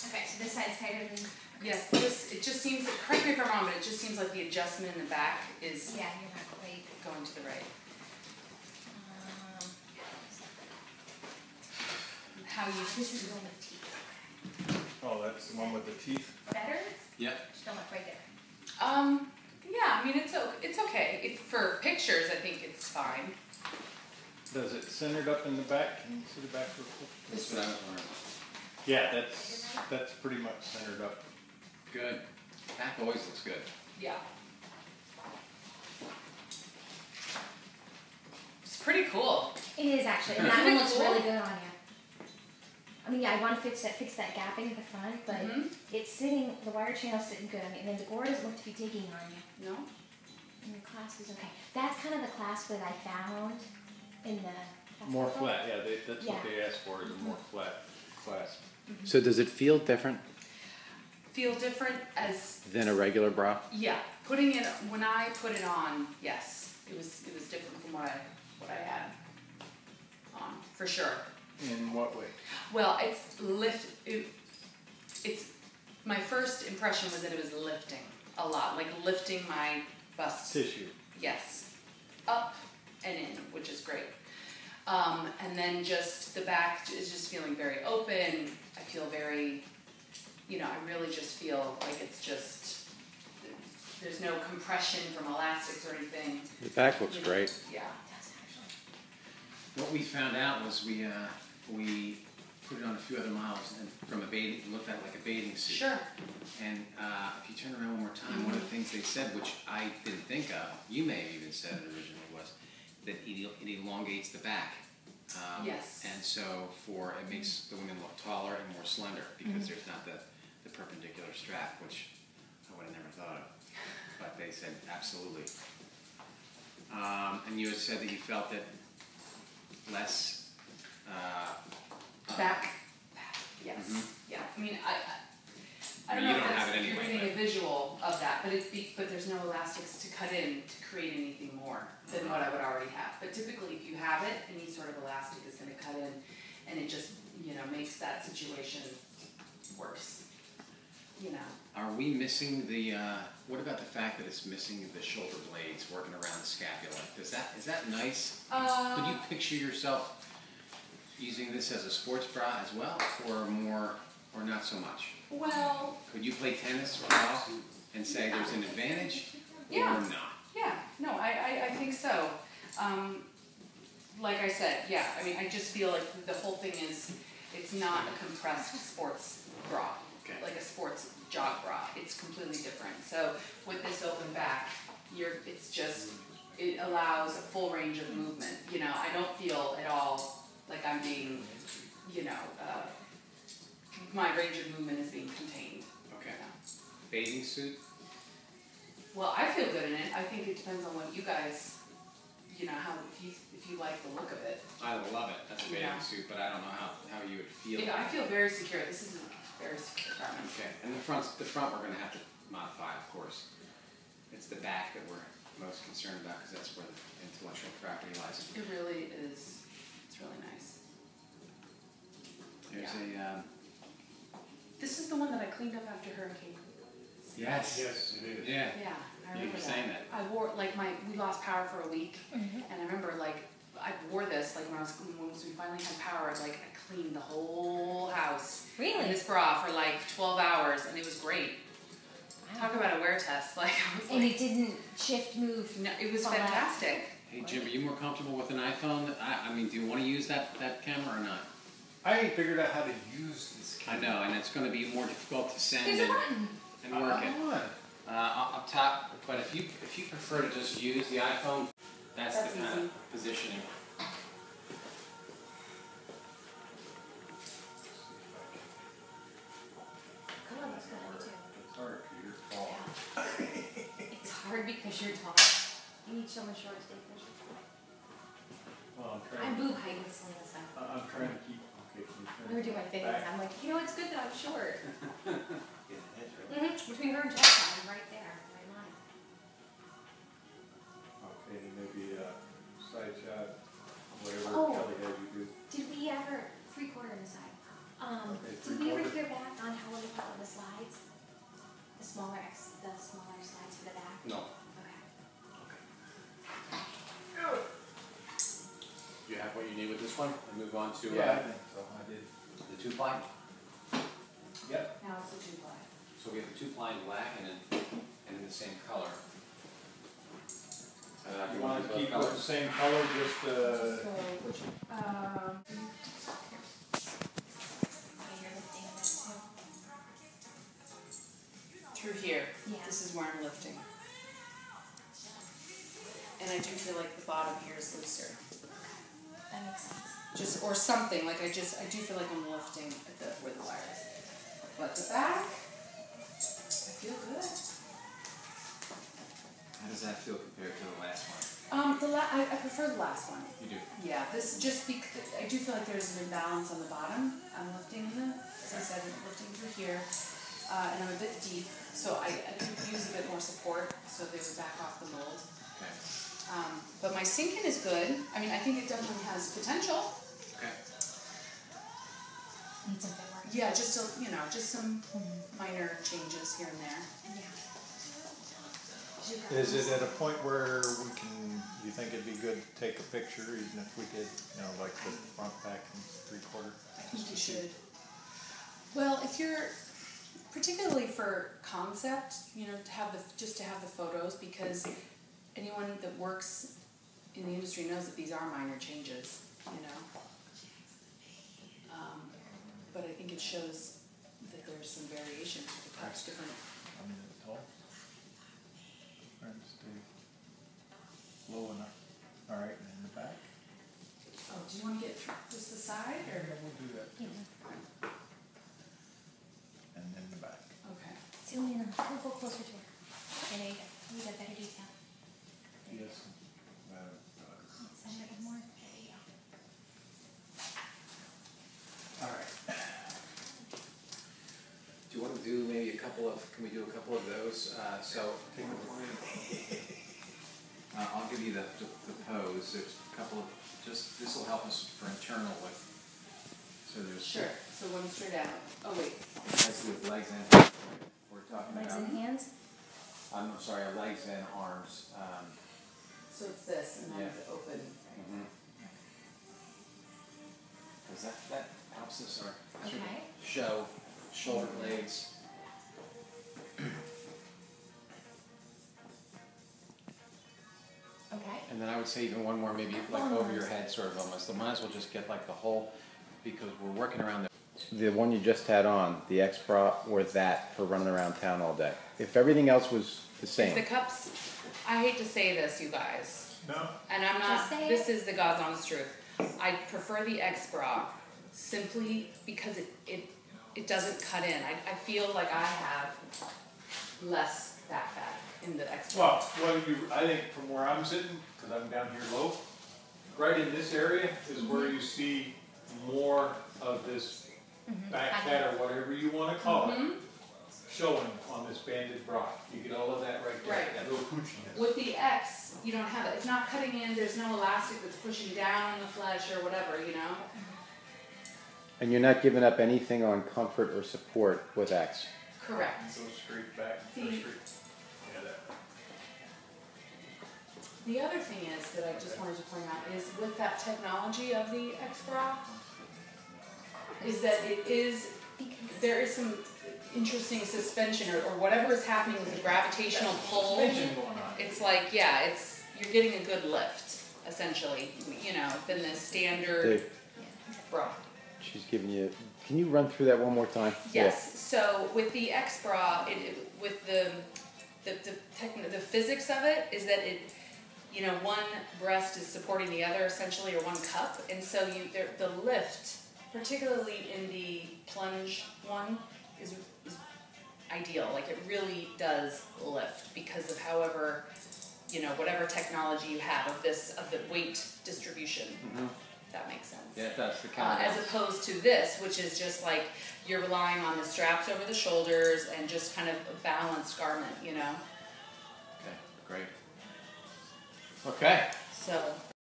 Okay, so this side's tighter than... Yes, it just seems, correct me if I'm wrong, but it just seems like the adjustment in the back is Yeah, you're not quite... going to the right. How you... This is the one with teeth. Oh, that's the one with the teeth? Better? Yep. Still not quite there. Yeah, I mean, it's okay. For pictures, I think it's fine. Does it centered up in the back? Can you see the back real quick? That's what I was wondering. Yeah, that's pretty much centered up. Good. Back always looks good. Yeah. It's pretty cool. It is actually, and that one looks really good on you. I mean, yeah, I want to fix that gapping at the front, but it's sitting, the wire channel's sitting good. I mean, and then the gore doesn't look to be digging on you. No? And the clasp is okay. That's kind of the clasp that I found in the... More flat, yeah, that's what they asked for, is a more flat clasp. So does it feel different Feel different as... than a regular bra? Yeah. When I put it on, yes. It was different from what I had on, for sure. In what way? Well, my first impression was that it was lifting a lot, like lifting my bust. Tissue. Yes. Up and in, which is great. And then just the back is just feeling very open. I feel very, I really just feel like it's just, there's no compression from elastics or anything. The back looks great. Yeah. What we found out was we put it on a few other models, and it looked like a bathing suit. Sure. And if you turn around one more time, one of the things they said, which I didn't think of, you may have even said it originally, was that it elongates the back. Yes. And so it makes the women look taller and more slender because there's not the perpendicular strap, which I would have never thought of. But they said absolutely. And you had said that you felt that less Back. Yes. Yeah. I mean, I don't know if that's getting a visual of that, but there's no elastics to cut in to create anything more than what I would already have. But typically, if you have it, any sort of elastic is going to cut in, and it just makes that situation worse. Are we missing what about the fact that it's missing the shoulder blades working around the scapula? Is that nice? Could you picture yourself using this as a sports bra as well, or not so much? Well, could you play tennis or golf and say there's an advantage, or not? Yeah, no, I think so. Like I said, yeah, I mean, I just feel like the whole thing is, it's not a compressed sports bra, like a sports jog bra. It's completely different. So with this open back, it allows a full range of movement. I don't feel at all like I'm being, my range of movement is being contained. Okay. Bathing suit? Well, I feel good in it. I think it depends on what you guys, if you like the look of it. I love it. That's a bathing suit, but I don't know how you would feel. I feel very secure. This is a very secure garment. Okay. And the front we're going to have to modify, of course. It's the back that we're most concerned about because that's where the intellectual property lies. It really is. It's really nice. There's This is the one that I cleaned up after Hurricane. Yes. Yes, it is. Yeah. Yeah, I remember you were saying that. I wore we lost power for a week, and I remember I wore this once we finally had power. I cleaned the whole house. Really? In this bra for 12 hours, and it was great. Wow. Talk about a wear test. And it didn't shift, move. No, it was fantastic. Hey Jim, are you more comfortable with an iPhone? I mean, do you want to use that camera or not? I ain't figured out how to use this camera. I know, and it's going to be more difficult to send There's a button. and work it. Up top, but if you prefer to just use the iPhone, that's the kind of positioning. Come on, let's go down too. It's hard because you're tall. It's hard because you're tall. You need someone short to take pictures. Well, I'm boob height with some of this stuff. I'm trying to keep. Okay, I never do my fitness. I'm like, it's good that I'm short. yeah, Between her and Jessica, I'm right there, right on it. okay, maybe side shot, whatever Oh. Kelly had you do. Did we ever 3/4 on the side? Okay, Did we ever 3/4. your back on how we follow the slides? The smaller slides for the back? No. Okay. You have what you need with this one? And move on to Yeah, I think so, I did. the 2-ply. Yep. Now it's the 2-ply. So we have the 2-ply in black and in the same color. You want to keep with the same color, just So, which, Okay, you're lifting this too. through here, Yeah. this is where I'm lifting. And I do feel like the bottom here is looser. That makes sense. Just, or something, like I do feel like I'm lifting at where the wire is. But the back, I feel good. How does that feel compared to the last one? I prefer the last one. You do? Yeah, this just because I do feel like there's an imbalance on the bottom. I'm lifting as I said, I'm lifting through here, and I'm a bit deep, so I could use a bit more support so they would back off the mold. Okay. But my sinking is good. I mean, I think it definitely has potential. Okay. Need some good work. Yeah, just some minor changes here and there. Yeah. Is it at a point where you think it'd be good to take a picture, even if we did, like the front, back, and 3/4? I think you should. Well, if you're, particularly for concept, to have the photos, because anyone that works in the industry knows that these are minor changes, but I think it shows that there's some variation to the cups, different. Tall. Trying to stay low enough. All right, and in the back? Oh, do you want to get just the side, or? Yeah, we'll do that. Yeah. And then the back. Okay. Zoom in a little closer to her. Okay, there you go. You got better detail. Yes. Send it more. There you go. All right. Do you want to do maybe can we do a couple of those? I'll give you the pose. There's a couple of, this will help us for internal so there's. Sure, so one straight out. Oh, wait. Let's do with legs and, we're talking Legs about. and hands? I'm sorry, legs and arms. So it's this, and then Yeah. it's open. Because that helps us sort of Okay. show shoulder blades. Okay. And then I would say even one more, maybe like over your head, sort of almost. So might as well just get like the whole, because we're working around the one you just had on, the xbra, or that for running around town all day. If everything else was the The same. cups, I hate to say this, you guys, No? and I'm not, Just say this is the God's honest truth. I prefer the xbra simply because it doesn't cut in. I feel like I have less back fat in the xbra. Well, I think from where I'm sitting, because I'm down here low, right in this area is where you see more of this back fat or whatever you want to call it, showing on this banded bra. You get all of that right there, Right. that little poochiness. With the X, you don't have it. It's not cutting in, there's no elastic that's pushing down the flesh or whatever, And you're not giving up anything on comfort or support with X. Correct. Go straight back, go The- straight. Yeah, that. The other thing is that I just wanted to point out is with that technology of the xbra, is that there is some interesting suspension or whatever is happening with the gravitational pull. Suspension going on. It's like, you're getting a good lift, essentially, than the standard Dave, bra. she's giving you, can you run through that one more time? Yes, so with the xbra, with the physics of it is that one breast is supporting the other essentially, or one cup, and so the lift, particularly in the plunge one, is ideal. Like it really does lift because of whatever technology you have of the weight distribution. If that makes sense. Yeah, it does. The kind As opposed to this, which is just like you're relying on the straps over the shoulders and just kind of a balanced garment, Okay, great. Okay. So.